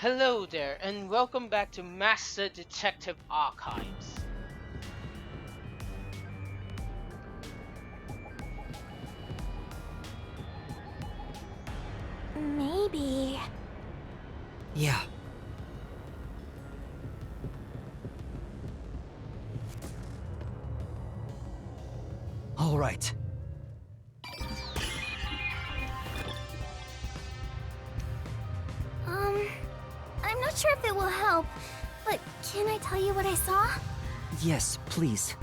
Hello there, and welcome back to Master Detective Archives. Maybe. Yeah. All right. I'm not sure if it will help, but can I tell you what I saw? Yes, please.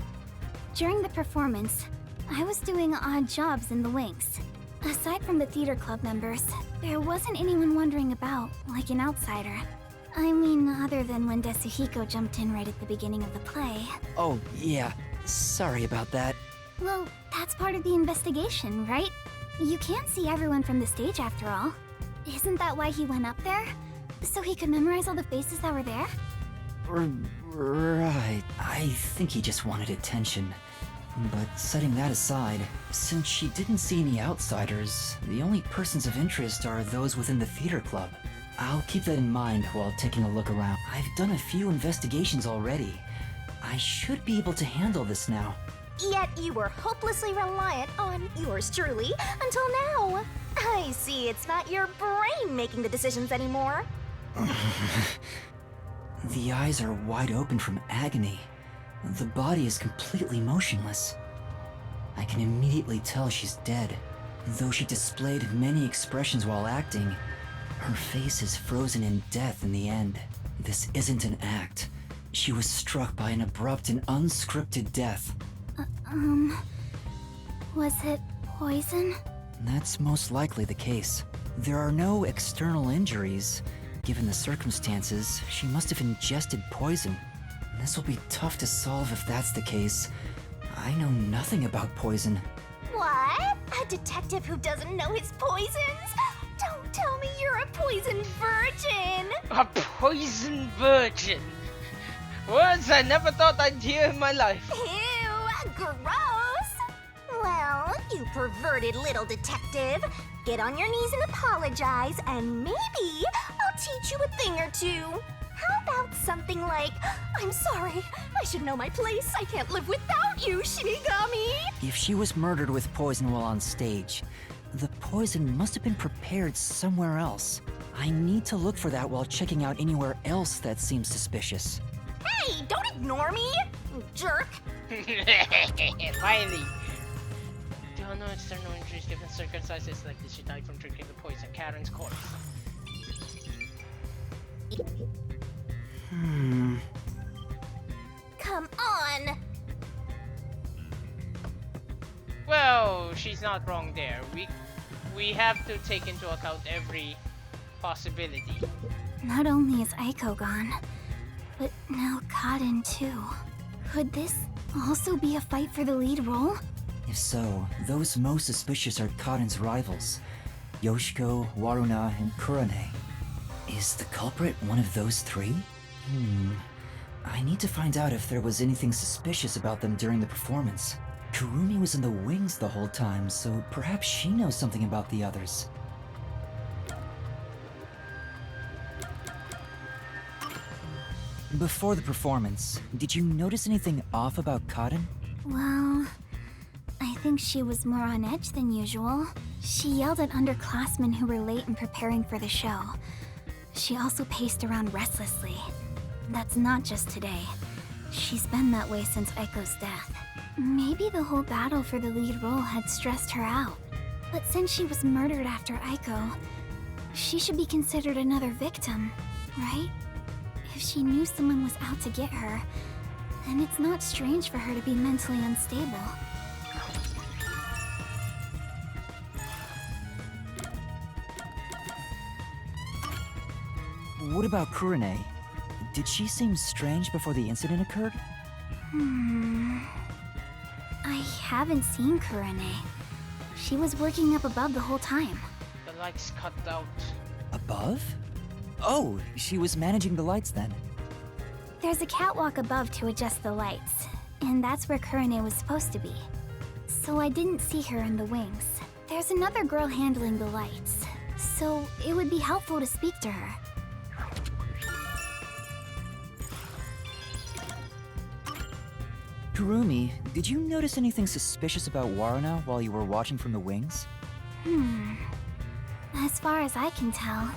During the performance, I was doing odd jobs in the wings. Aside from the theater club members, there wasn't anyone wandering about, like an outsider. I mean, other than when Desuhiko jumped in right at the beginning of the play. Oh, yeah. Sorry about that. Well, that's part of the investigation, right? You can't see everyone from the stage after all. Isn't that why he went up there? So he could memorize all the faces that were there? Right. I think he just wanted attention. But setting that aside, since she didn't see any outsiders, the only persons of interest are those within the theater club. I'll keep that in mind while taking a look around. I've done a few investigations already. I should be able to handle this now. Yet you were hopelessly reliant on yours truly until now. I see it's not your brain making the decisions anymore. The eyes are wide open from agony. The body is completely motionless. I can immediately tell she's dead. Though she displayed many expressions while acting, her face is frozen in death in the end. This isn't an act. She was struck by an abrupt and unscripted death. Was it poison? That's most likely the case. There are no external injuries. Given the circumstances, she must have ingested poison. This will be tough to solve if that's the case. I know nothing about poison. What? A detective who doesn't know his poisons? Don't tell me you're a poison virgin! A poison virgin! Words I never thought I'd hear in my life. Ew, gross! Well, you perverted little detective. Get on your knees and apologize, and maybe I'll teach you a thing or two. How about something like, I'm sorry, I should know my place. I can't live without you, Shinigami. If she was murdered with poison while on stage, the poison must have been prepared somewhere else. I need to look for that while checking out anywhere else that seems suspicious. Hey, don't ignore me, jerk. Finally! There are no external injuries given circumstances like this. She died from drinking the poison. Karen's corpse. Come on. Well, she's not wrong there. We have to take into account every possibility. Not only is Aiko gone, but now Kaden too. Could this also be a fight for the lead role? If so, those most suspicious are Kaden's rivals, Yoshiko, Waruna, and Kurane. Is the culprit one of those three? I need to find out if there was anything suspicious about them during the performance. Kurumi was in the wings the whole time, so perhaps she knows something about the others. Before the performance, did you notice anything off about Kaden? Well, I think she was more on edge than usual. She yelled at underclassmen who were late in preparing for the show. She also paced around restlessly. That's not just today. She's been that way since Aiko's death. Maybe the whole battle for the lead role had stressed her out. But since she was murdered after Aiko, she should be considered another victim, right? If she knew someone was out to get her, then it's not strange for her to be mentally unstable. What about Kurane? Did she seem strange before the incident occurred? I haven't seen Kurane. She was working up above the whole time. The lights cut out. Above? Oh, she was managing the lights then. There's a catwalk above to adjust the lights, and that's where Kurane was supposed to be. So I didn't see her in the wings. There's another girl handling the lights, so it would be helpful to speak to her. Kurumi, did you notice anything suspicious about Waruna while you were watching from the wings? As far as I can tell,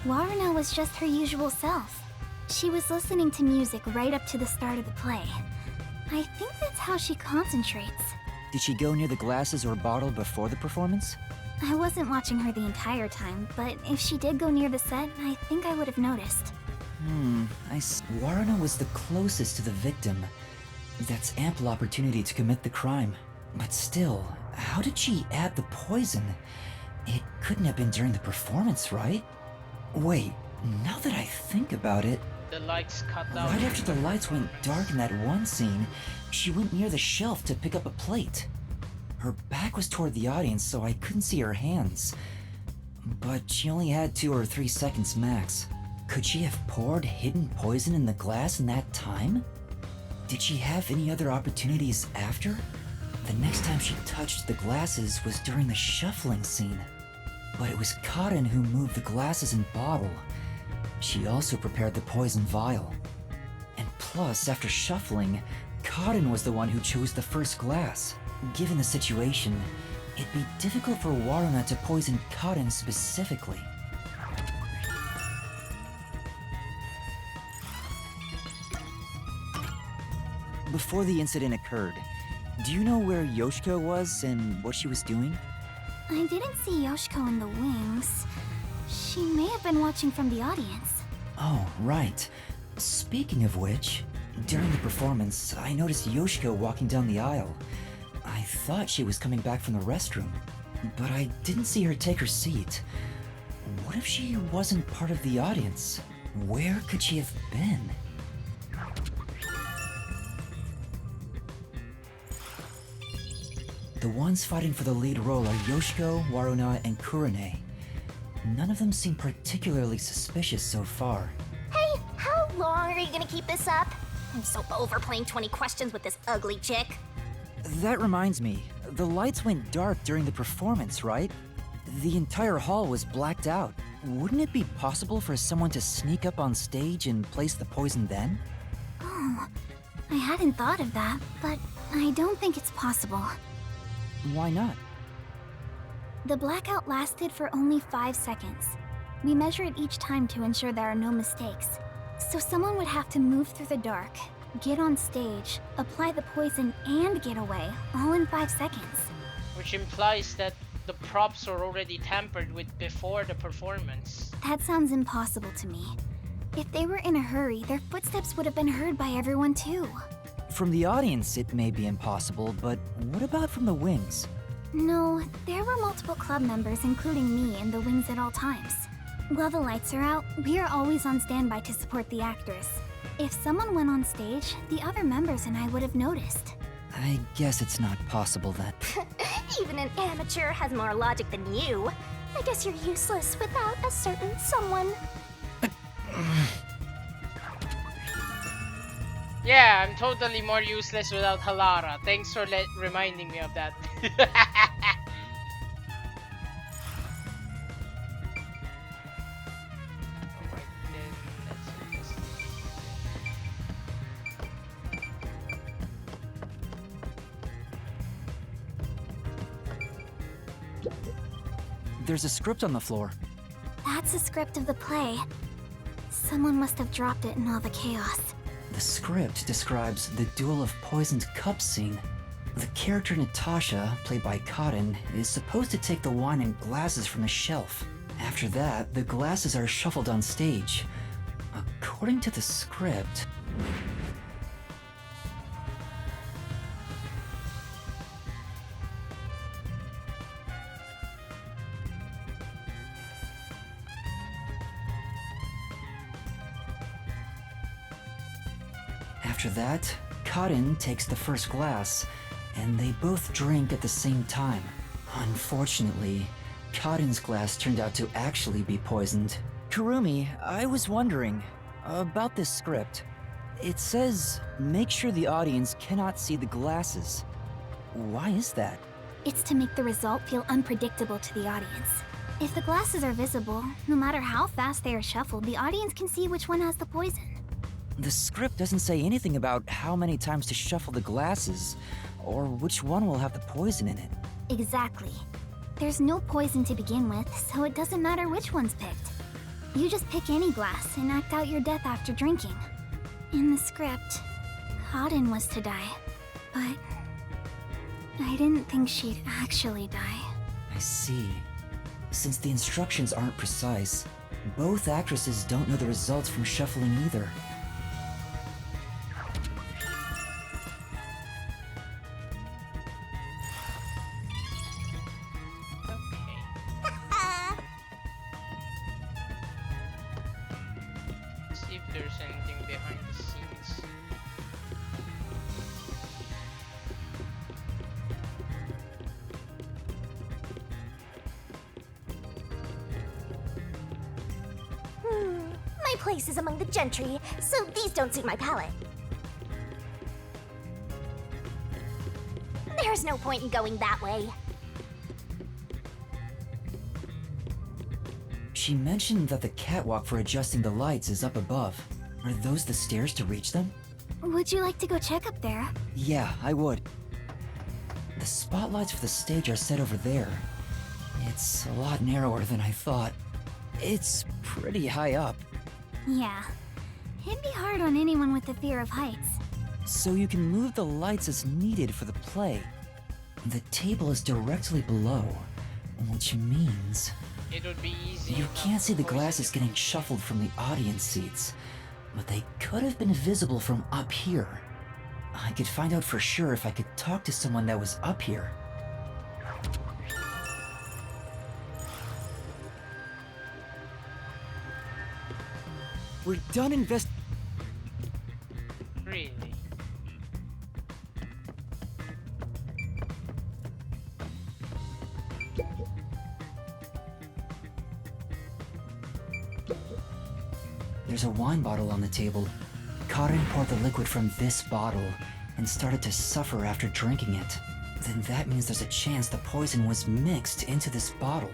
Waruna was just her usual self. She was listening to music right up to the start of the play. I think that's how she concentrates. Did she go near the glasses or bottle before the performance? I wasn't watching her the entire time, but if she did go near the set, I think I would have noticed. Waruna was the closest to the victim. That's ample opportunity to commit the crime. But still, how did she add the poison? It couldn't have been during the performance, right? Wait, now that I think about it, The lights cut out. right after the lights went dark in that one scene, she went near the shelf to pick up a plate. Her back was toward the audience, so I couldn't see her hands. But she only had 2 or 3 seconds max. Could she have poured hidden poison in the glass in that time? Did she have any other opportunities after? The next time she touched the glasses was during the shuffling scene. But it was Karin who moved the glasses and bottle. She also prepared the poison vial. And plus, after shuffling, Karin was the one who chose the first glass. Given the situation, it'd be difficult for Waruna to poison Karin specifically. Before the incident occurred, do you know where Yoshiko was and what she was doing? I didn't see Yoshiko in the wings. She may have been watching from the audience. Oh, right. Speaking of which, during the performance, I noticed Yoshiko walking down the aisle. I thought she was coming back from the restroom, but I didn't see her take her seat. What if she wasn't part of the audience? Where could she have been? The ones fighting for the lead role are Yoshiko, Waruna, and Kurane. None of them seem particularly suspicious so far. Hey, how long are you gonna keep this up? I'm so over playing 20 questions with this ugly chick. That reminds me, the lights went dark during the performance, right? The entire hall was blacked out. Wouldn't it be possible for someone to sneak up on stage and place the poison then? Oh, I hadn't thought of that, but I don't think it's possible. Why not? The blackout lasted for only 5 seconds. We measure it each time to ensure there are no mistakes. So someone would have to move through the dark, get on stage, apply the poison, and get away, all in 5 seconds. Which implies that the props were already tampered with before the performance. That sounds impossible to me. If they were in a hurry, their footsteps would have been heard by everyone too. From the audience, it may be impossible, but what about from the wings? No, there were multiple club members, including me, in the wings at all times. While the lights are out, we are always on standby to support the actors. If someone went on stage, the other members and I would have noticed. I guess it's not possible then. Even an amateur has more logic than you. I guess you're useless without a certain someone. Yeah, I'm totally more useless without Halara. Thanks for reminding me of that. There's a script on the floor. That's a script of the play. Someone must have dropped it in all the chaos. The script describes the Duel of Poisoned Cups scene. The character Natasha, played by Karin, is supposed to take the wine and glasses from the shelf. After that, the glasses are shuffled on stage. According to the script... After that, Karin takes the first glass, and they both drink at the same time. Unfortunately, Karin's glass turned out to actually be poisoned. Kurumi, I was wondering about this script. It says, make sure the audience cannot see the glasses. Why is that? It's to make the result feel unpredictable to the audience. If the glasses are visible, no matter how fast they are shuffled, the audience can see which one has the poison. The script doesn't say anything about how many times to shuffle the glasses, or which one will have the poison in it. Exactly. There's no poison to begin with, so it doesn't matter which one's picked. You just pick any glass and act out your death after drinking. In the script, Cotton was to die, but I didn't think she'd actually die. I see. Since the instructions aren't precise, both actresses don't know the results from shuffling either. See if there's anything behind the scenes. My place is among the gentry, so these don't suit my palate. There's no point in going that way. She mentioned that the catwalk for adjusting the lights is up above. Are those the stairs to reach them? Would you like to go check up there? Yeah, I would. The spotlights for the stage are set over there. It's a lot narrower than I thought. It's pretty high up. Yeah. It'd be hard on anyone with the fear of heights. So you can move the lights as needed for the play. The table is directly below, which means It would be easy. you enough can't see the for poison glasses to getting come. shuffled from the audience seats, but they could have been visible from up here. I could find out for sure if I could talk to someone that was up here. We're done Really? There's a wine bottle on the table. Karin poured the liquid from this bottle and started to suffer after drinking it. Then that means there's a chance the poison was mixed into this bottle.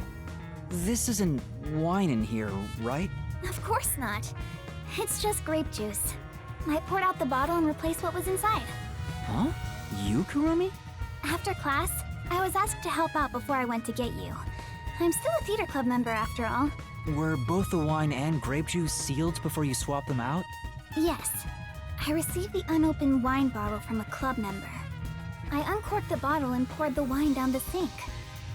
This isn't wine in here, right? Of course not. It's just grape juice. I poured out the bottle and replaced what was inside. Huh? You, Kurumi? After class, I was asked to help out before I went to get you. I'm still a theater club member after all. Were both the wine and grape juice sealed before you swapped them out? Yes. I received the unopened wine bottle from a club member. I uncorked the bottle and poured the wine down the sink.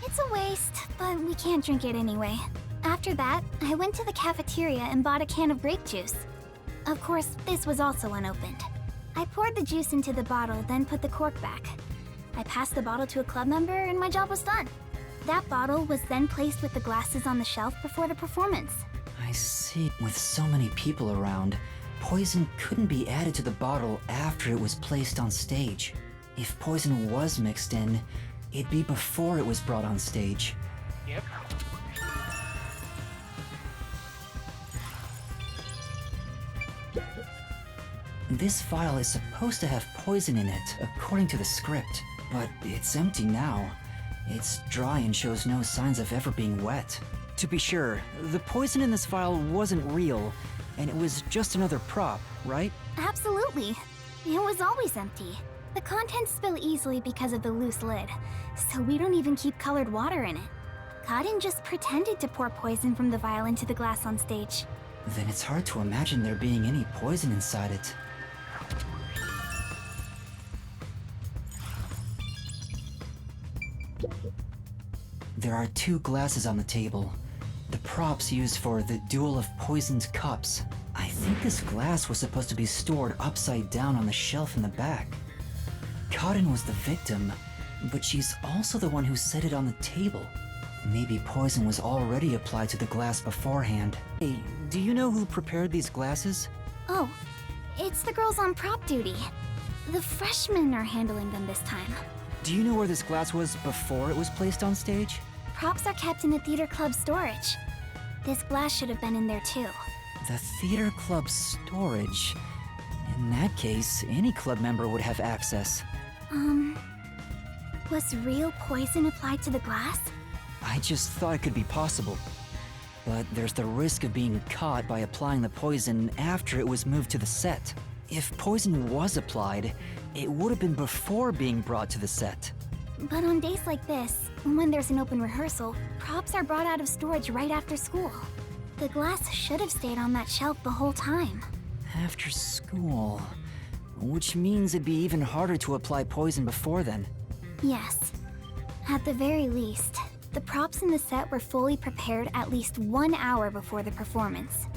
It's a waste, but we can't drink it anyway. After that, I went to the cafeteria and bought a can of grape juice. Of course, this was also unopened. I poured the juice into the bottle, then put the cork back. I passed the bottle to a club member and my job was done. That bottle was then placed with the glasses on the shelf before the performance. I see. With so many people around, poison couldn't be added to the bottle after it was placed on stage. If poison was mixed in, it'd be before it was brought on stage. Yep. This vial is supposed to have poison in it, according to the script, but it's empty now. It's dry and shows no signs of ever being wet. To be sure, the poison in this vial wasn't real, and it was just another prop, right? Absolutely. It was always empty. The contents spill easily because of the loose lid, so we don't even keep colored water in it. Cotton just pretended to pour poison from the vial into the glass on stage. Then it's hard to imagine there being any poison inside it. There are 2 glasses on the table. The props used for the duel of poisoned cups. I think this glass was supposed to be stored upside down on the shelf in the back. Cotton was the victim, but she's also the one who set it on the table. Maybe poison was already applied to the glass beforehand. Hey, do you know who prepared these glasses? Oh, it's the girls on prop duty. The freshmen are handling them this time. Do you know where this glass was before it was placed on stage? Props are kept in the theater club storage. This glass should have been in there too. The theater club storage. In that case, any club member would have access. Was real poison applied to the glass? I just thought it could be possible. But there's the risk of being caught by applying the poison after it was moved to the set. If poison was applied, it would have been before being brought to the set. But on days like this, when there's an open rehearsal, props are brought out of storage right after school. The glass should have stayed on that shelf the whole time. After school... Which means it'd be even harder to apply poison before then. Yes. At the very least, the props in the set were fully prepared at least 1 hour before the performance.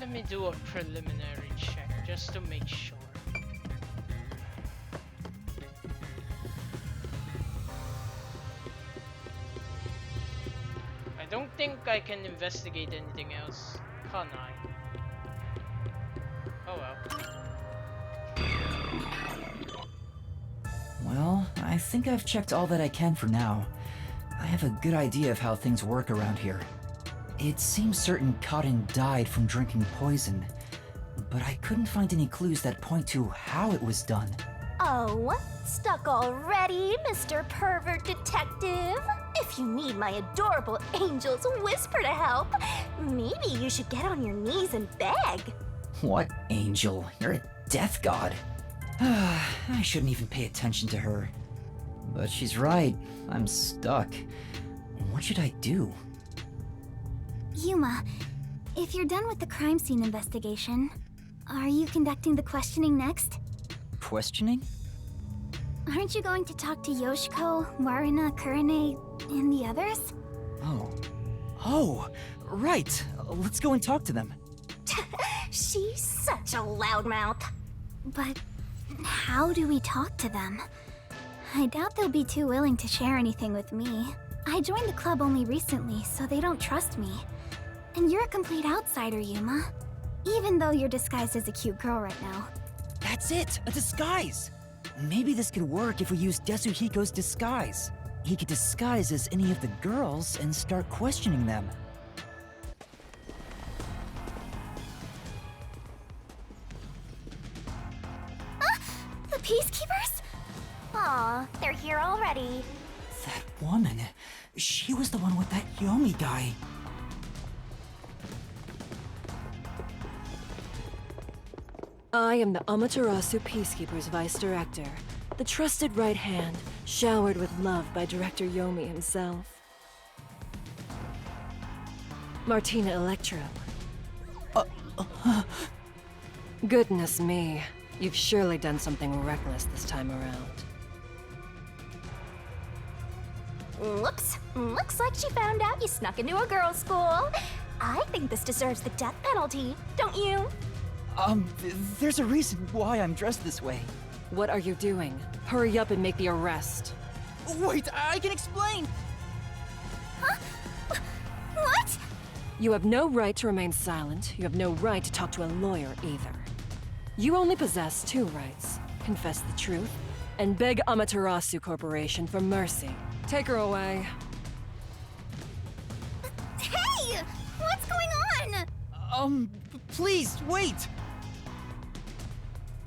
Let me do a preliminary check just to make sure. I don't think I can investigate anything else, can I? Oh well. Well, I think I've checked all that I can for now. I have a good idea of how things work around here. It seems certain Cotton died from drinking poison, but I couldn't find any clues that point to how it was done. Oh, stuck already, Mr. Pervert Detective? If you need my adorable angel's whisper to help, maybe you should get on your knees and beg. What angel? You're a death god. I shouldn't even pay attention to her. But she's right. I'm stuck. What should I do? Yuuma, if you're done with the crime scene investigation, are you conducting the questioning next? Questioning? Aren't you going to talk to Yoshiko, Waruna, Kurane, and the others? Oh, right. Let's go and talk to them. She's such a loudmouth. But how do we talk to them? I doubt they'll be too willing to share anything with me. I joined the club only recently, so they don't trust me. And you're a complete outsider, Yuuma. Even though you're disguised as a cute girl right now. That's it! A disguise! Maybe this could work if we use Desuhiko's disguise. He could disguise as any of the girls and start questioning them. The Peacekeepers? Aw, they're here already. That woman, she was the one with that Yomi guy. I am the Amaterasu Peacekeepers Vice Director, the trusted right hand, showered with love by Director Yomi himself. Martina Electro. Goodness me, you've surely done something reckless this time around. Whoops, looks like she found out you snuck into a girls' school. I think this deserves the death penalty, don't you? There's a reason why I'm dressed this way. What are you doing? Hurry up and make the arrest. Wait, I can explain! Huh? What? You have no right to remain silent. You have no right to talk to a lawyer either. You only possess two rights. Confess the truth, and beg Amaterasu Corporation for mercy. Take her away. Hey! What's going on? Please, wait!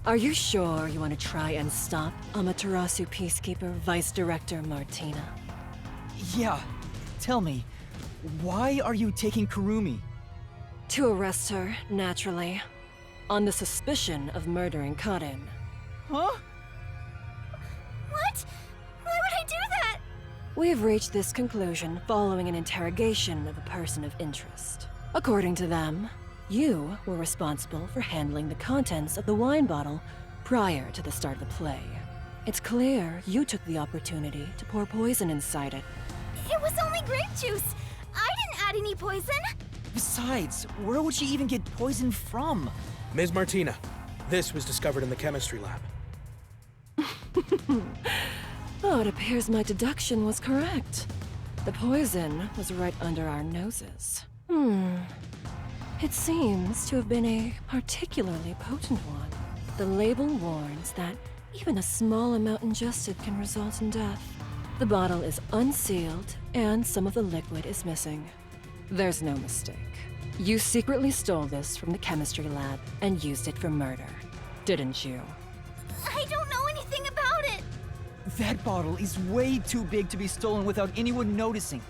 Are you sure you want to try and stop Amaterasu Peacekeeper Vice Director Martina? Yeah, tell me, why are you taking Kurumi? To arrest her, naturally. On the suspicion of murdering Karin. Huh? What? Why would I do that? We've reached this conclusion following an interrogation of a person of interest. According to them, you were responsible for handling the contents of the wine bottle prior to the start of the play. It's clear you took the opportunity to pour poison inside it. It was only grape juice. I didn't add any poison. Besides, where would she even get poison from? Ms. Martina, this was discovered in the chemistry lab. Oh, it appears my deduction was correct. The poison was right under our noses. It seems to have been a particularly potent one. The label warns that even a small amount ingested can result in death. The bottle is unsealed, and some of the liquid is missing. There's no mistake. You secretly stole this from the chemistry lab and used it for murder, didn't you? I don't know anything about it! That bottle is way too big to be stolen without anyone noticing.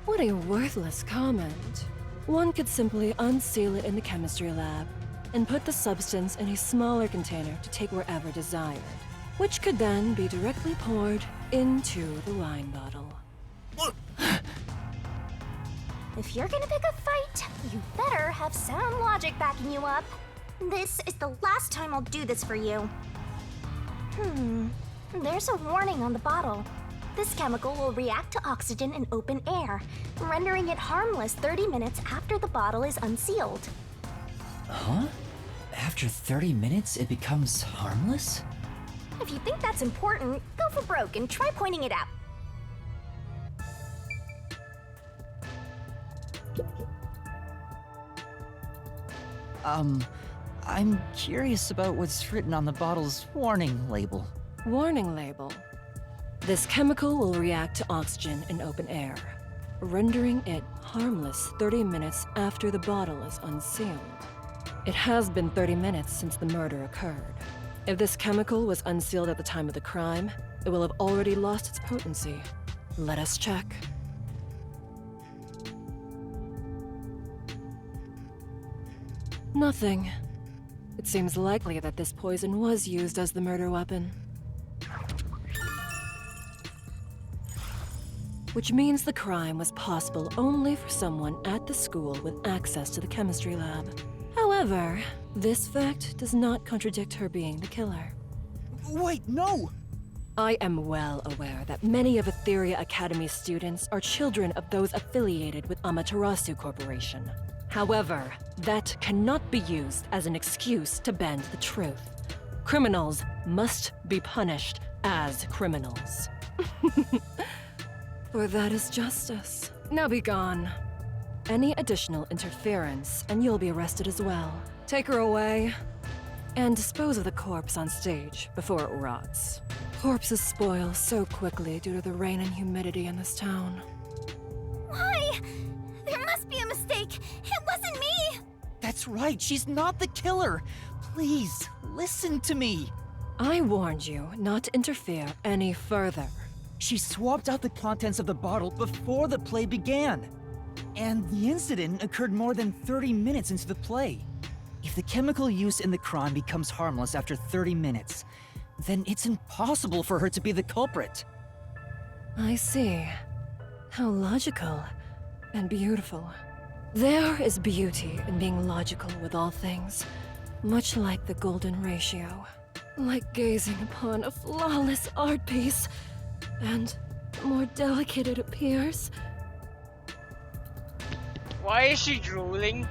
What a worthless comment. One could simply unseal it in the chemistry lab and put the substance in a smaller container to take wherever desired, which could then be directly poured into the wine bottle. If you're gonna pick a fight, you better have sound logic backing you up. This is the last time I'll do this for you. There's a warning on the bottle. This chemical will react to oxygen in open air, rendering it harmless 30 minutes after the bottle is unsealed. Huh? After 30 minutes, it becomes harmless? If you think that's important, go for broke and try pointing it out. I'm curious about what's written on the bottle's warning label. Warning label. This chemical will react to oxygen in open air, rendering it harmless 30 minutes after the bottle is unsealed. It has been 30 minutes since the murder occurred. If this chemical was unsealed at the time of the crime, it will have already lost its potency. Let us check. Nothing. It seems likely that this poison was used as the murder weapon. Which means the crime was possible only for someone at the school with access to the chemistry lab. However, this fact does not contradict her being the killer. Wait, no! I am well aware that many of Etheria Academy students are children of those affiliated with Amaterasu Corporation. However, that cannot be used as an excuse to bend the truth. Criminals must be punished as criminals. For that is justice. Now be gone. Any additional interference, and you'll be arrested as well. Take her away, and dispose of the corpse on stage before it rots. Corpses spoil so quickly due to the rain and humidity in this town. Why? There must be a mistake. It wasn't me! That's right, she's not the killer! Please, listen to me! I warned you not to interfere any further. She swapped out the contents of the bottle before the play began. And the incident occurred more than 30 minutes into the play. If the chemical use in the crime becomes harmless after 30 minutes, then it's impossible for her to be the culprit. I see. How logical and beautiful. There is beauty in being logical with all things, much like the golden ratio. Like gazing upon a flawless art piece, and the more delicate it appears. Why is she drooling?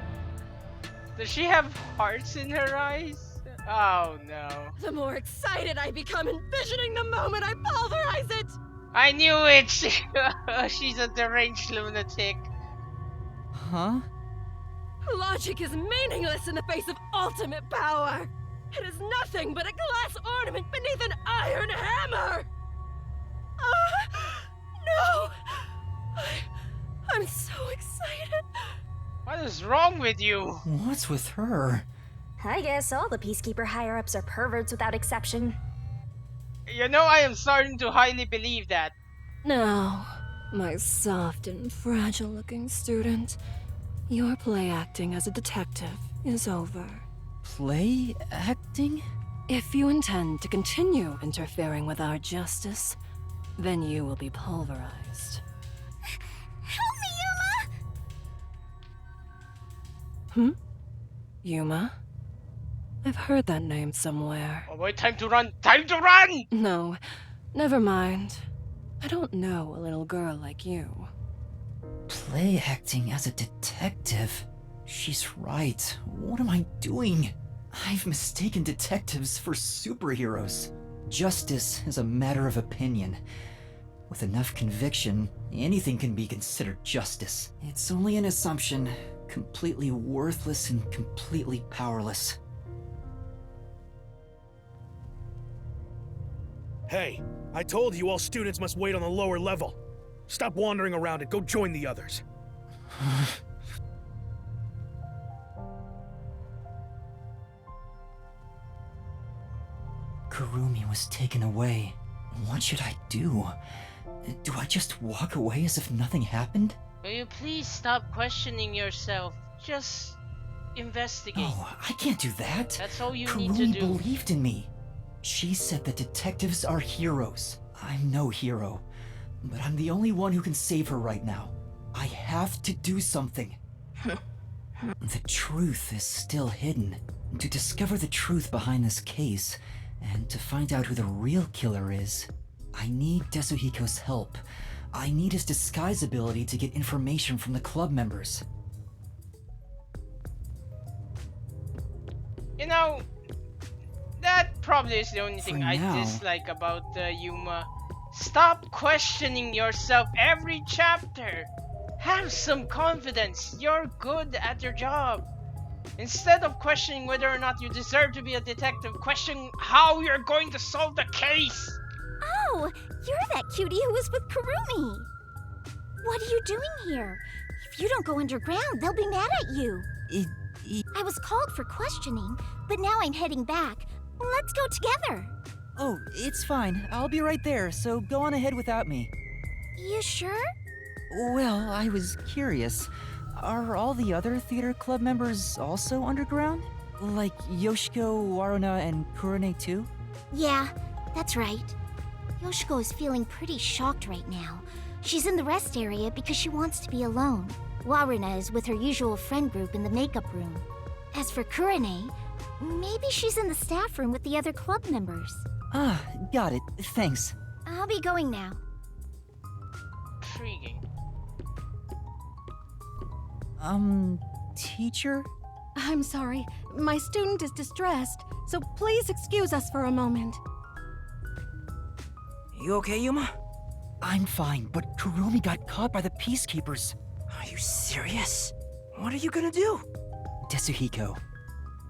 Does she have hearts in her eyes? Oh no. The more excited I become envisioning the moment I pulverize it! I knew it! She's a deranged lunatic. Huh? Logic is meaningless in the face of ultimate power! It is nothing but a glass ornament beneath an iron hammer! No! I'm so excited! What is wrong with you? What's with her? I guess all the Peacekeeper higher-ups are perverts without exception. You know, I am starting to highly believe that. Now, my soft and fragile-looking student, your play acting as a detective is over. Play acting? If you intend to continue interfering with our justice, then you will be pulverized. Help me, Hmm? Yuuma? I've heard that name somewhere. Oh boy, time to run! Time to run! No, never mind. I don't know a little girl like you. Play acting as a detective? She's right. What am I doing? I've mistaken detectives for superheroes. Justice is a matter of opinion. With enough conviction, anything can be considered justice. It's only an assumption, completely worthless and completely powerless. Hey, I told you all students must wait on the lower level. Stop wandering around and go join the others. Kurumi was taken away. What should I do? Do I just walk away as if nothing happened? Will you please stop questioning yourself? Just investigate. No, I can't do that. That's all you Kurumi need to do. believed in me. She said that detectives are heroes. I'm no hero, but I'm the only one who can save her right now. I have to do something. The truth is still hidden. To discover the truth behind this case, and to find out who the real killer is, I need Tetsuhiko's help. I need his disguise ability to get information from the club members. You know, that probably is the only thing For I now. dislike about Yuuma. Stop questioning yourself every chapter. Have some confidence. You're good at your job. Instead of questioning whether or not you deserve to be a detective, question how you're going to solve the case. Oh, you're that cutie who was with Kurumi. What are you doing here? If you don't go underground, they'll be mad at you. I was called for questioning, but now I'm heading back. Let's go together. Oh, it's fine. I'll be right there, so go on ahead without me. You sure? Well, I was curious. Are all the other theater club members also underground? Like Yoshiko, Waruna, and Kurone too? Yeah, that's right. Yoshiko is feeling pretty shocked right now. She's in the rest area because she wants to be alone. Waruna is with her usual friend group in the makeup room. As for Kurone, maybe she's in the staff room with the other club members. Ah, got it. Thanks. I'll be going now. Intriguing. Teacher? I'm sorry. My student is distressed, so please excuse us for a moment. You okay, Yuuma? I'm fine, but Kurumi got caught by the Peacekeepers. Are you serious? What are you gonna do? Tetsuhiko,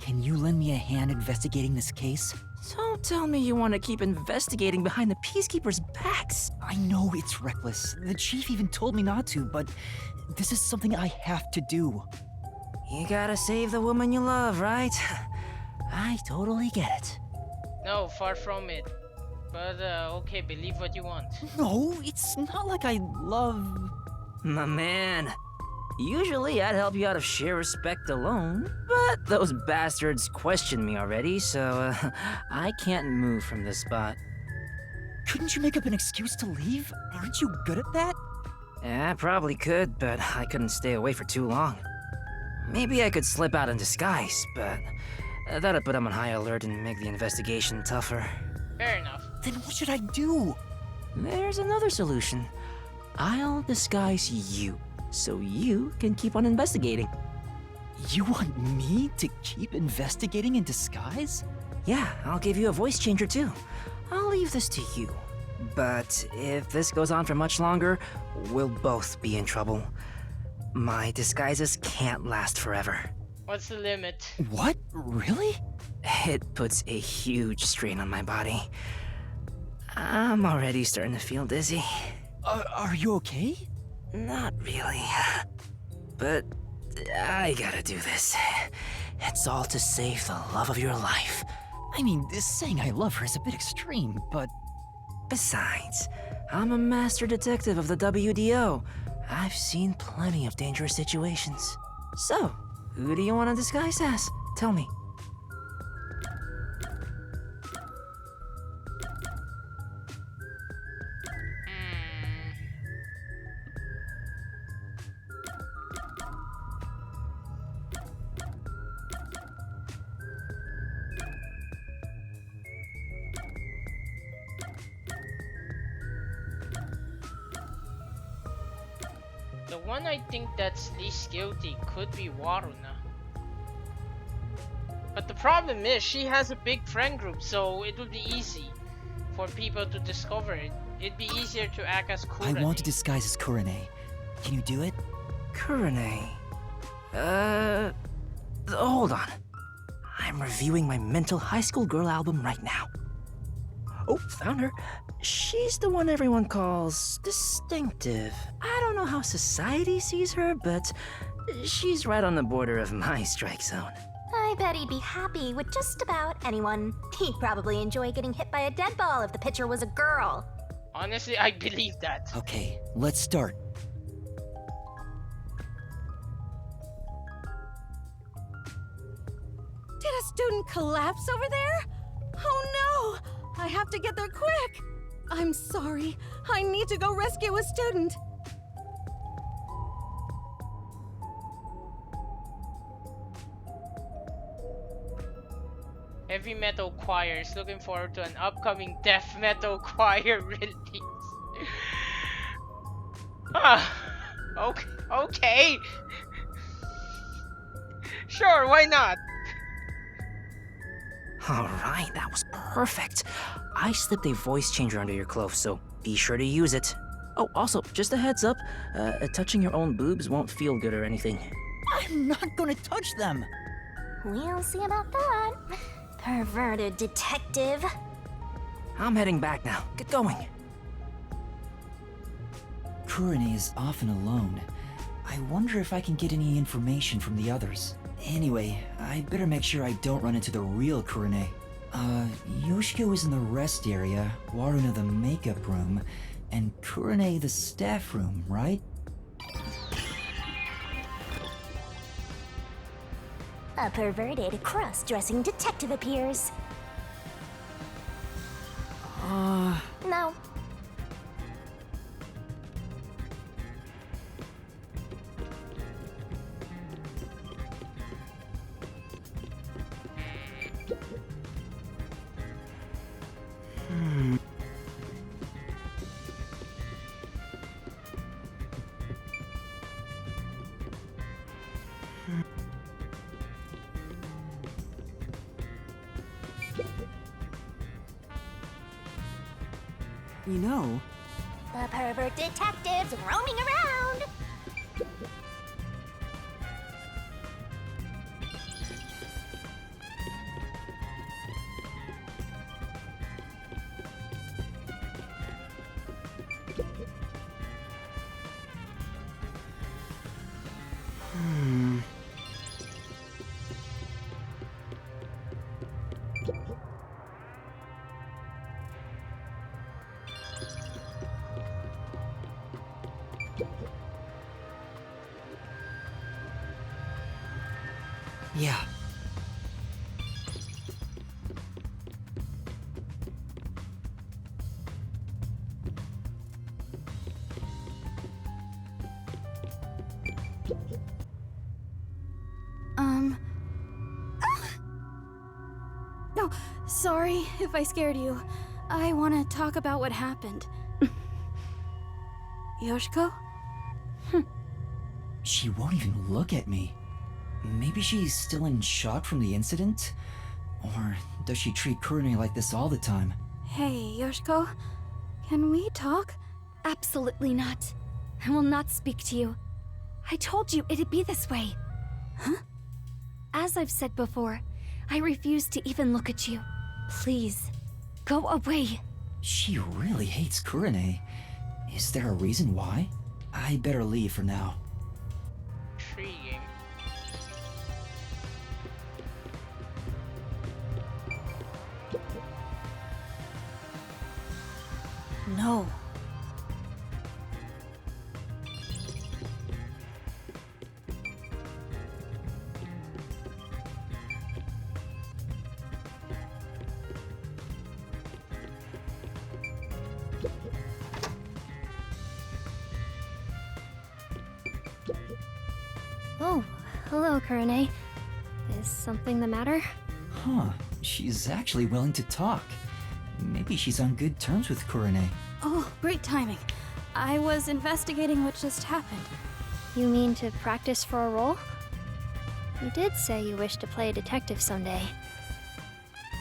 can you lend me a hand investigating this case? Don't tell me you want to keep investigating behind the Peacekeepers' backs. I know it's reckless. The chief even told me not to, but this is something I have to do. You gotta save the woman you love, right? I totally get it. No, far from it. But okay, believe what you want. No, it's not like I love... My man. Usually I'd help you out of sheer respect alone, but those bastards questioned me already, so I can't move from this spot. Couldn't you make up an excuse to leave? Aren't you good at that? Yeah, I probably could, but I couldn't stay away for too long. Maybe I could slip out in disguise, but that'd put them on high alert and make the investigation tougher. Fair enough. Then what should I do? There's another solution. I'll disguise you, so you can keep on investigating. You want me to keep investigating in disguise? Yeah, I'll give you a voice changer too. I'll leave this to you. But if this goes on for much longer, we'll both be in trouble. My disguises can't last forever. What's the limit? What? Really? It puts a huge strain on my body. I'm already starting to feel dizzy. Are you okay? Not really. But I gotta do this. It's all to save the love of your life. I mean, saying I love her is a bit extreme, but... Besides, I'm a master detective of the WDO. I've seen plenty of dangerous situations. So, who do you want to disguise as? Tell me. The one I think that's least guilty could be Waruna. But the problem is, she has a big friend group, so it would be easy for people to discover it. It'd be easier to act as Kurane. I want to disguise as Kurone. Can you do it? Kurane. Hold on. I'm reviewing my mental high school girl album right now. Oh, found her. She's the one everyone calls distinctive. I don't know how society sees her, but she's right on the border of my strike zone. I bet he'd be happy with just about anyone. He'd probably enjoy getting hit by a dead ball if the pitcher was a girl. Honestly, I believe that. Okay, let's start. Did a student collapse over there? Oh no! I have to get there quick! I'm sorry. I need to go rescue a student. Heavy metal choir is looking forward to an upcoming death metal choir release. Okay. Okay. Sure, why not? Alright, that was perfect. I slipped a voice changer under your clothes, so be sure to use it. Oh, also, just a heads up, touching your own boobs won't feel good or anything. I'm not gonna touch them! We'll see about that. Perverted detective. I'm heading back now. Get going. Kurane is often alone. I wonder if I can get any information from the others. Anyway, I better make sure I don't run into the real Kurane. Yoshiko is in the rest area, Waruna the makeup room, and Kurane the staff room, right? A perverted cross-dressing detective appears. No. You know, The pervert detective's roaming around. Yeah. No, sorry if I scared you. I want to talk about what happened. Yoshiko? She won't even look at me. Maybe she's still in shock from the incident? Or does she treat Kurane like this all the time? Hey, Yoshiko. Can we talk? Absolutely not. I will not speak to you. I told you it'd be this way. Huh? As I've said before, I refuse to even look at you. Please, go away. She really hates Kurane. Is there a reason why? I better leave for now. Intriguing. No. Oh, hello, Kurane. Is something the matter? Huh, she's actually willing to talk. Maybe she's on good terms with Kurane. Oh, great timing. I was investigating what just happened. You mean to practice for a role? You did say you wish to play a detective someday.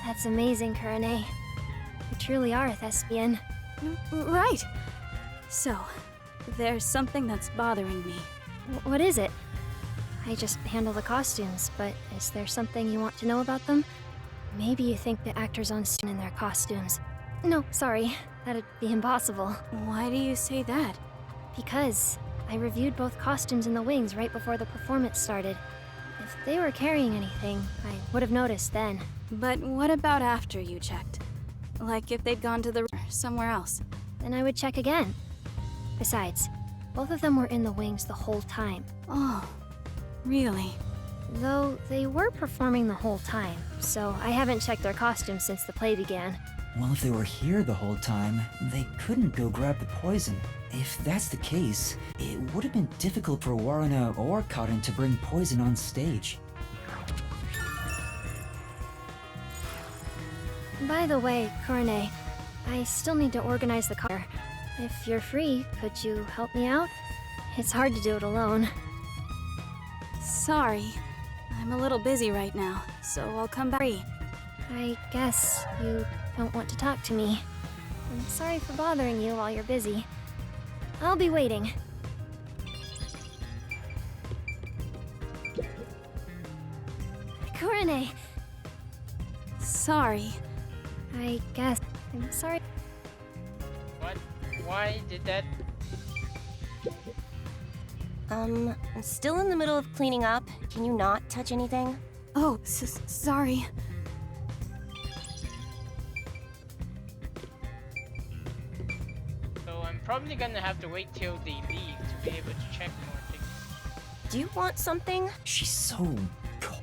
That's amazing, Kurane. You truly are a thespian. Right. So, there's something that's bothering me. What is it? I just handle the costumes, but is there something you want to know about them? Maybe you think the actors on scene in their costumes. No, sorry. That'd be impossible. Why do you say that? Because I reviewed both costumes in the wings right before the performance started. If they were carrying anything, I would have noticed then. But what about after you checked? Like if they'd gone to the somewhere else? Then I would check again. Besides, both of them were in the wings the whole time. Oh, really? Though they were performing the whole time, so I haven't checked their costumes since the play began. Well, if they were here the whole time, they couldn't go grab the poison. If that's the case, it would have been difficult for Waruna or Cotton to bring poison on stage. By the way, Kurane, I still need to organize the car. If you're free, could you help me out? It's hard to do it alone. Sorry. I'm a little busy right now, so I'll come back. I guess you don't want to talk to me. I'm sorry for bothering you while you're busy. I'll be waiting. Kurane! Sorry. I guess I'm sorry. What? Why did that? I'm still in the middle of cleaning up. Can you not touch anything? Oh, sorry. So I'm probably gonna have to wait till they leave to be able to check more things. Do you want something? She's so cold.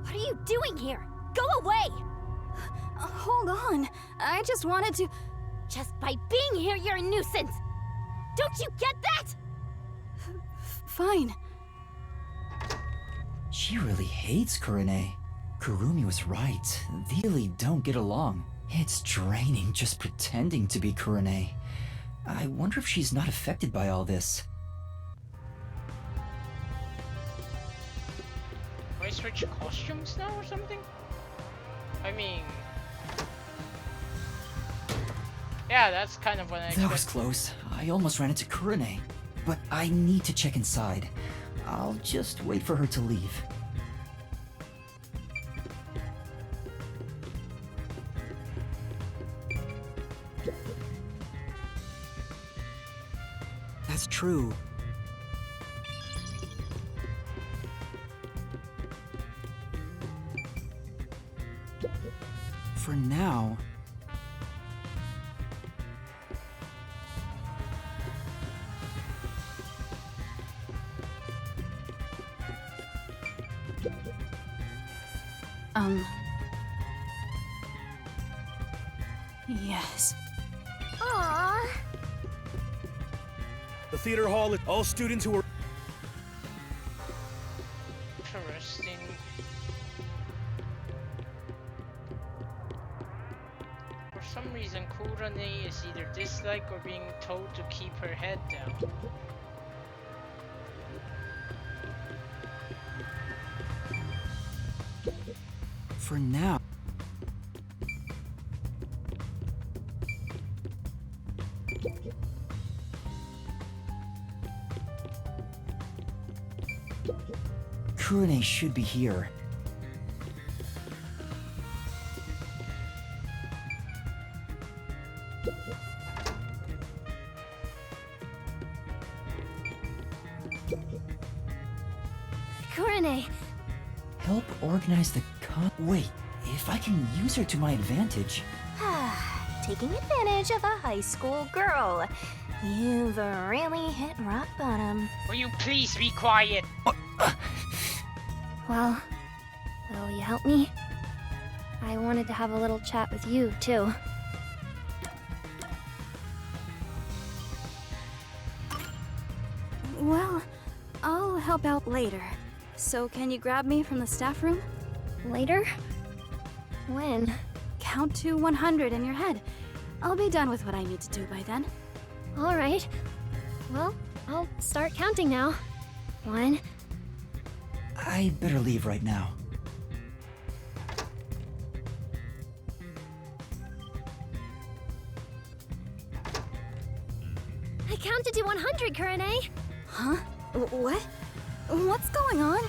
What are you doing here? Go away! Hold on. I just wanted to... Just by being here, you're a nuisance! Don't you get that? Fine. She really hates Kurane. Kurumi was right. They really don't get along. It's draining just pretending to be Kurane. I wonder if she's not affected by all this. Do I switch costumes now or something? I mean... Yeah, that's kind of what I That was expected. close. I almost ran into Kurane. But I need to check inside. I'll just wait for her to leave. That's true. For now... Yes. Aww. The theater hall is all students who are... Interesting. For some reason, Kurane is either disliked or being told to keep her head down. For now... Kurane should be here. Kurane! Help organize the Wait, if I can use her to my advantage... Taking advantage of a high school girl. You've really hit rock bottom. Will you please be quiet? Well, will you help me? I wanted to have a little chat with you, too. Well, I'll help out later. So can you grab me from the staff room? Later? When? Count to 100 in your head. I'll be done with what I need to do by then. Alright. Well, I'll start counting now. 1. I better leave right now. I counted to 100, Kurane! Huh? What? What's going on?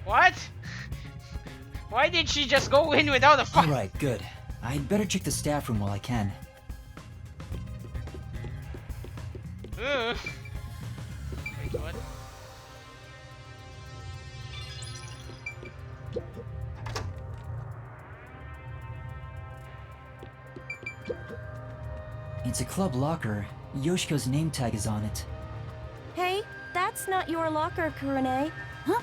What? Why did she just go in without a fight? Alright, good. I'd better check the staff room while I can. Wait, what? It's a club locker. Yoshiko's name tag is on it. Hey, that's not your locker, Kurane. Huh?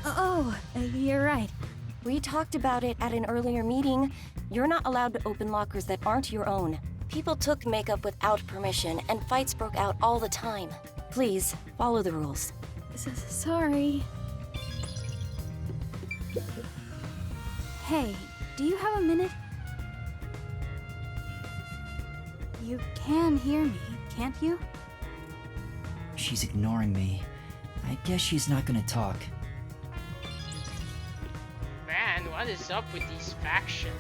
Oh, you're right. We talked about it at an earlier meeting. You're not allowed to open lockers that aren't your own. People took makeup without permission, and fights broke out all the time. Please, follow the rules. Sorry. Hey, do you have a minute? You can hear me, can't you? She's ignoring me. I guess she's not gonna talk. Man, what is up with these factions?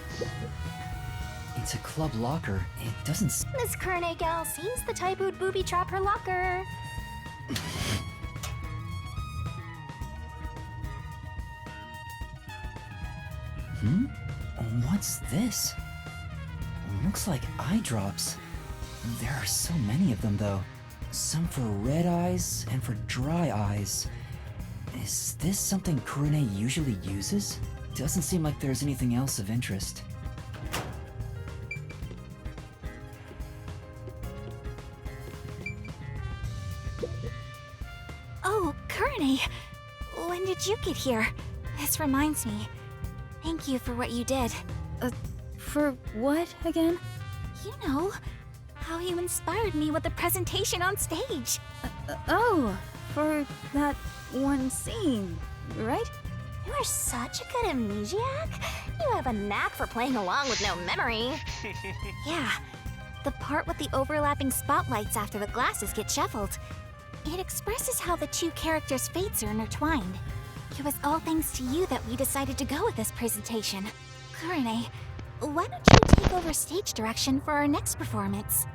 It's a club locker. It doesn't This Kurane gal seems the type who'd booby trap her locker. What's this? Looks like eye drops. There are so many of them, though. Some for red eyes and for dry eyes. Is this something Kurane usually uses? Doesn't seem like there's anything else of interest. Oh, Kurane! When did you get here? This reminds me. Thank you for what you did. For what again? You know, how you inspired me with the presentation on stage. Oh, for that one scene, right? You are such a good amnesiac. You have a knack for playing along with no memory. Yeah, the part with the overlapping spotlights after the glasses get shuffled. It expresses how the two characters' fates are intertwined. It was all thanks to you that we decided to go with this presentation. Kurane, why don't you take over stage direction for our next performance?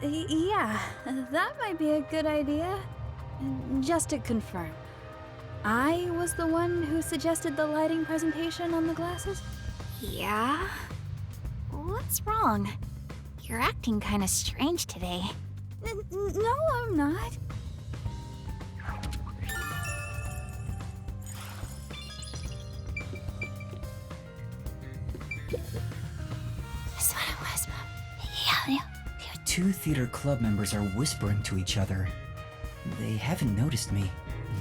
Yeah, that might be a good idea. Just to confirm, I was the one who suggested the lighting presentation on the glasses? Yeah? What's wrong? You're acting kinda strange today. No, I'm not. That's what it was, Mom. Yeah. Two theater club members are whispering to each other. They haven't noticed me.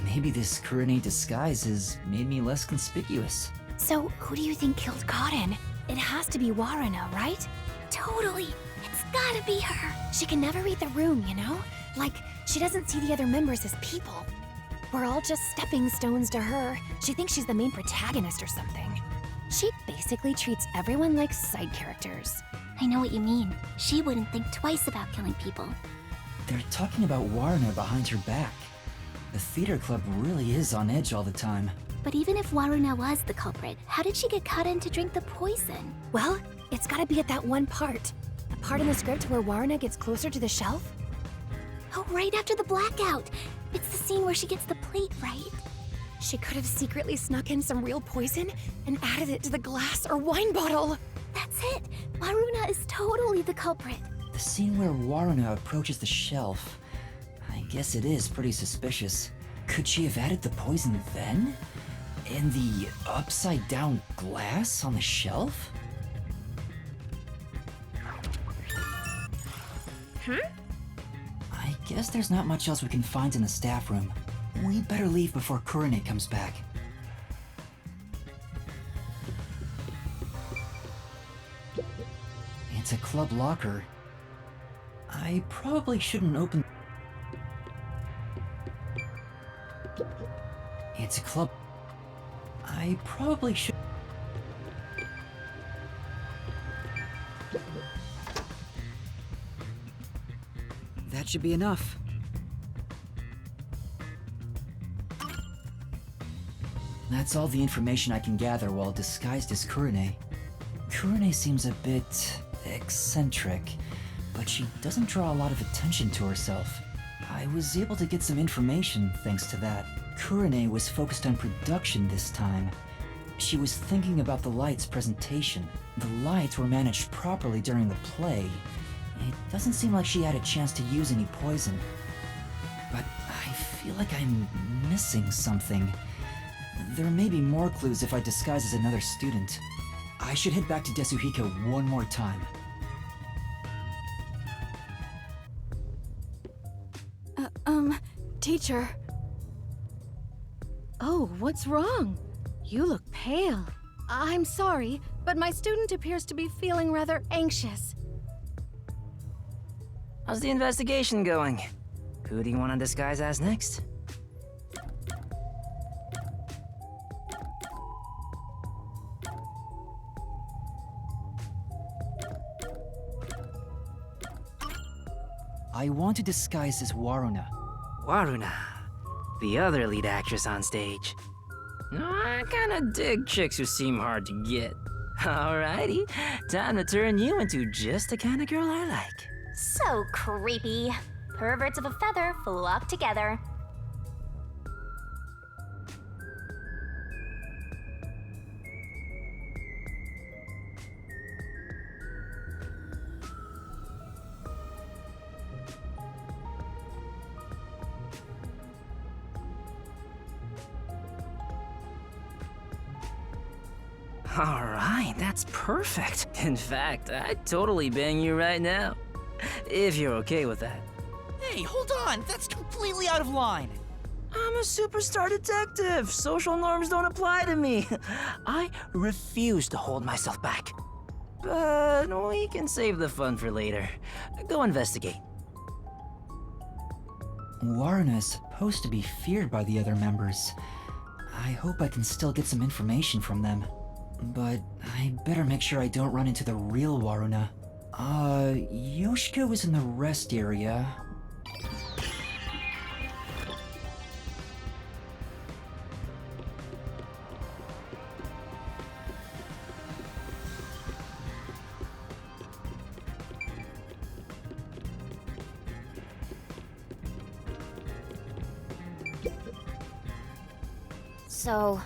Maybe this Kurane disguise has made me less conspicuous. So, who do you think killed Karin? It has to be Waruna, right? Totally. It's gotta be her. She can never read the room, you know? Like, she doesn't see the other members as people. We're all just stepping stones to her. She thinks she's the main protagonist or something. She basically treats everyone like side characters. I know what you mean. She wouldn't think twice about killing people. They're talking about Waruna behind her back. The theater club really is on edge all the time. But even if Waruna was the culprit, how did she get caught in to drink the poison? Well, it's gotta be at that one part. The part in the script where Waruna gets closer to the shelf? Oh, right after the blackout. It's the scene where she gets the plate, right? She could have secretly snuck in some real poison and added it to the glass or wine bottle. That's it. Waruna is totally the culprit. The scene where Waruna approaches the shelf. I guess it is pretty suspicious. Could she have added the poison then? In the upside-down glass on the shelf? I guess there's not much else we can find in the staff room. We'd better leave before Kurane comes back. It's a club locker. I probably shouldn't open... It's a club... I probably should... That should be enough. That's all the information I can gather while disguised as Kurane. Kurane seems a bit... eccentric. but she doesn't draw a lot of attention to herself. I was able to get some information thanks to that. Kurane was focused on production this time. She was thinking about the light's presentation. The lights were managed properly during the play. It doesn't seem like she had a chance to use any poison. But I feel like I'm missing something. There may be more clues if I disguise as another student. I should head back to Desuhiko one more time. Teacher. Oh, what's wrong? You look pale. I'm sorry, but my student appears to be feeling rather anxious. How's the investigation going? Who do you want to disguise as next? I want to disguise as Waruna. Waruna, the other lead actress on stage. I kinda dig chicks who seem hard to get. Alrighty, time to turn you into just the kind of girl I like. So creepy. Perverts of a feather flock together. Alright, that's perfect. In fact, I'd totally bang you right now. If you're okay with that. Hey, hold on! That's completely out of line! I'm a superstar detective. Social norms don't apply to me. I refuse to hold myself back. But we can save the fun for later. Go investigate. Waruna is supposed to be feared by the other members. I hope I can still get some information from them. But I better make sure I don't run into the real Waruna. Yoshiko is in the rest area. So...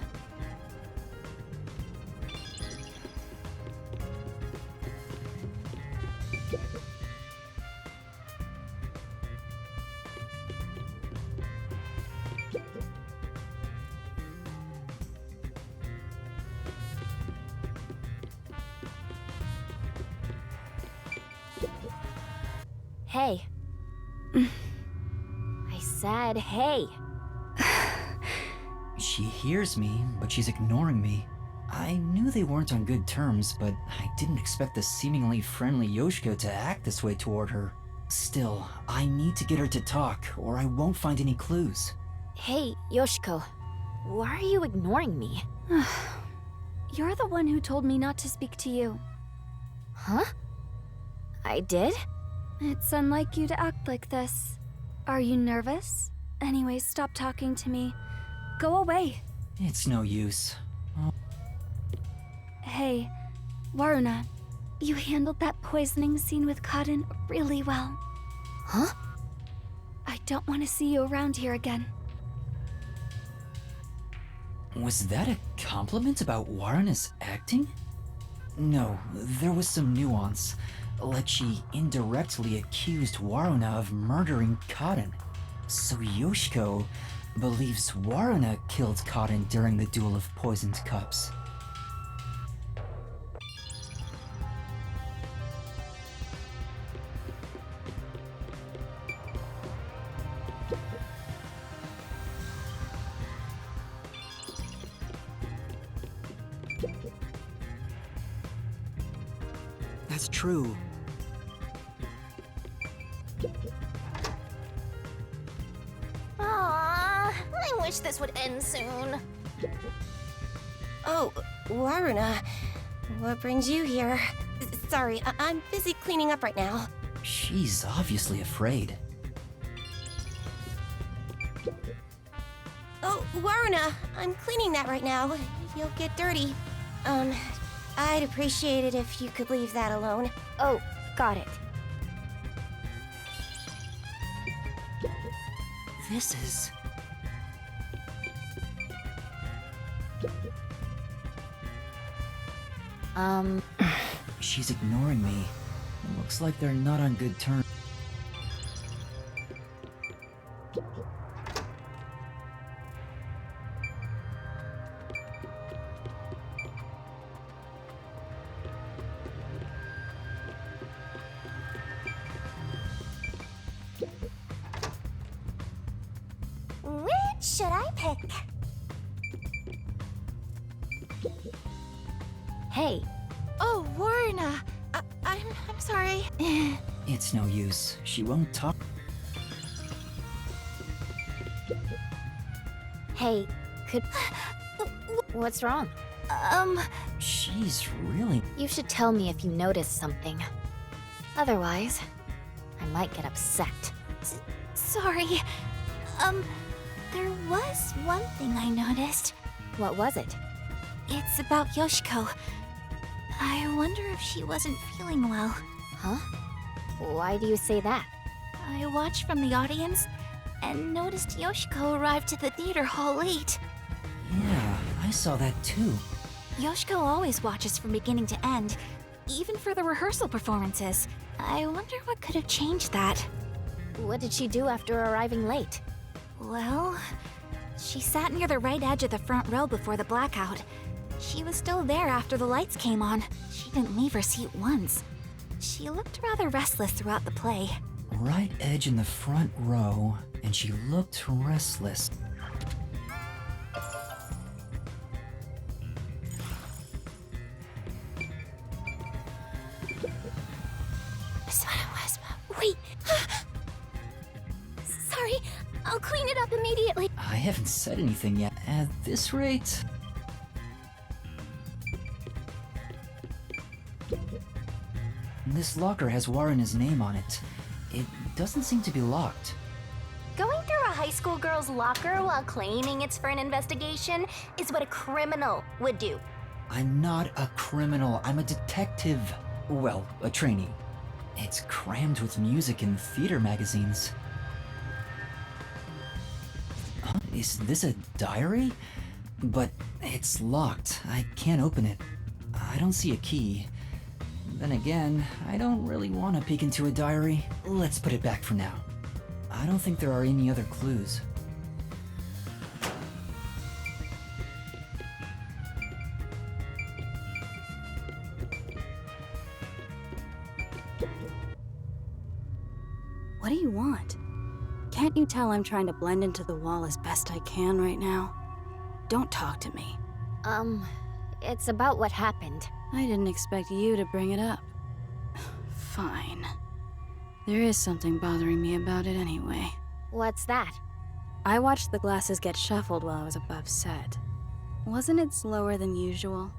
Hey. I said hey. She hears me, but she's ignoring me. I knew they weren't on good terms, but I didn't expect the seemingly friendly Yoshiko to act this way toward her. Still, I need to get her to talk, or I won't find any clues. Hey, Yoshiko. Why are you ignoring me? You're the one who told me not to speak to you. Huh? I did? It's unlike you to act like this. Are you nervous? Anyways, stop talking to me. Go away. It's no use. Hey, Waruna. You handled that poisoning scene with Cotton really well. Huh? I don't want to see you around here again. Was that a compliment about Waruna's acting? No, there was some nuance. Like she indirectly accused Waruna of murdering Cotton. So Yoshiko believes Waruna killed Cotton during the duel of poisoned cups. That's true. Aww, I wish this would end soon. Oh, Waruna, what brings you here? Sorry, I'm busy cleaning up right now. She's obviously afraid. Oh, Waruna, I'm cleaning that right now. You'll get dirty. I'd appreciate it if you could leave that alone. Oh, got it. This is... She's ignoring me. It looks like they're not on good terms. Which should I pick? Hey. Oh, Warna. I'm sorry. It's no use. She won't talk. Hey, could... What's wrong? She's really... You should tell me if you notice something. Otherwise, I might get upset. Sorry. There was one thing I noticed. What was it? It's about Yoshiko. I wonder if she wasn't feeling well. Huh? Why do you say that? I watched from the audience and noticed Yoshiko arrived to the theater hall late. Yeah, I saw that too. Yoshiko always watches from beginning to end, even for the rehearsal performances. I wonder what could have changed that. What did she do after arriving late? Well, she sat near the right edge of the front row before the blackout. She was still there after the lights came on. She didn't leave her seat once. She looked rather restless throughout the play. Right edge in the front row, and she looked restless. That's what it was. Wait! Sorry, I'll clean it up immediately. I haven't said anything yet. At this rate... This locker has Warrena's name on it. It doesn't seem to be locked. Going through a high school girl's locker while claiming it's for an investigation is what a criminal would do. I'm not a criminal. I'm a detective. Well, a trainee. It's crammed with music and theater magazines. Huh? Is this a diary? But it's locked. I can't open it. I don't see a key. Then again, I don't really want to peek into a diary. Let's put it back for now. I don't think there are any other clues. What do you want? Can't you tell I'm trying to blend into the wall as best I can right now? Don't talk to me. It's about what happened. I didn't expect you to bring it up. Fine. There is something bothering me about it anyway. What's that? I watched the glasses get shuffled while I was above set. Wasn't it slower than usual?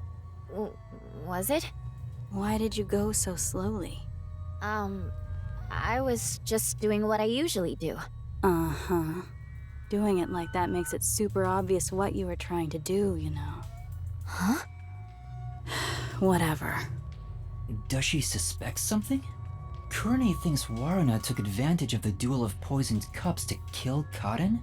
Was it? Why did you go so slowly? I was just doing what I usually do. Uh-huh. Doing it like that makes it super obvious what you were trying to do, you know. Huh? Whatever. Does she suspect something? Kurane thinks Warrena took advantage of the duel of poisoned cups to kill Kaden?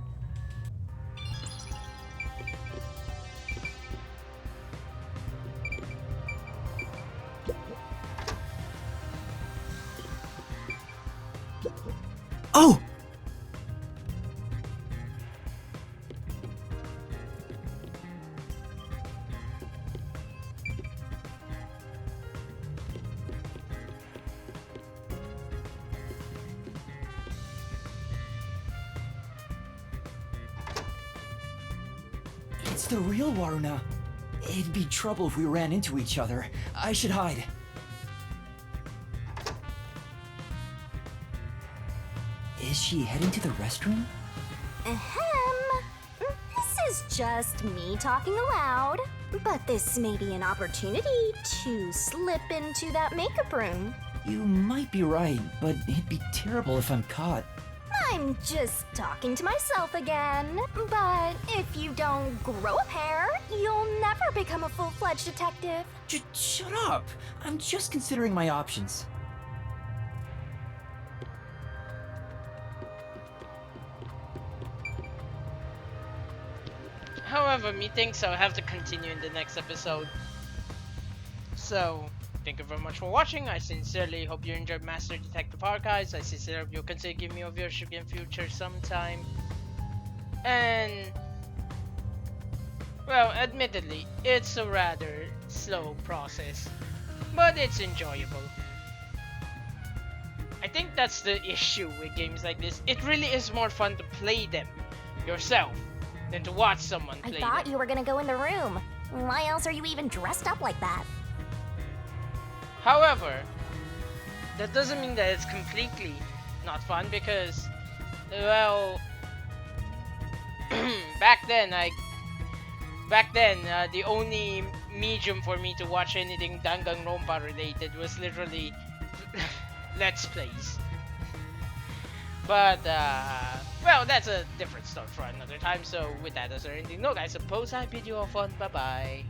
Oh! It's the real Warrena. It'd be trouble if we ran into each other. I should hide. Is she heading to the restroom? Ahem. This is just me talking aloud. But this may be an opportunity to slip into that makeup room. You might be right, but it'd be terrible if I'm caught. I'm just talking to myself again. But if you don't grow a pair, you'll never become a full-fledged detective. Shut up! I'm just considering my options. However, methinks I'll have to continue in the next episode. So, thank you very much for watching. I sincerely hope you enjoyed Master Detective Archives. I sincerely hope you'll consider giving me a viewership in future sometime. And, well, admittedly, it's a rather slow process, but it's enjoyable. I think that's the issue with games like this. It really is more fun to play them yourself than to watch someone play I thought them. you were gonna go in the room. Why else are you even dressed up like that? However, that doesn't mean that it's completely not fun because, well, back then the only medium for me to watch anything Danganronpa related was literally Let's Plays. But, well, that's a different story for another time. So, with that as our ending note, I suppose I bid you all fun. Bye-bye.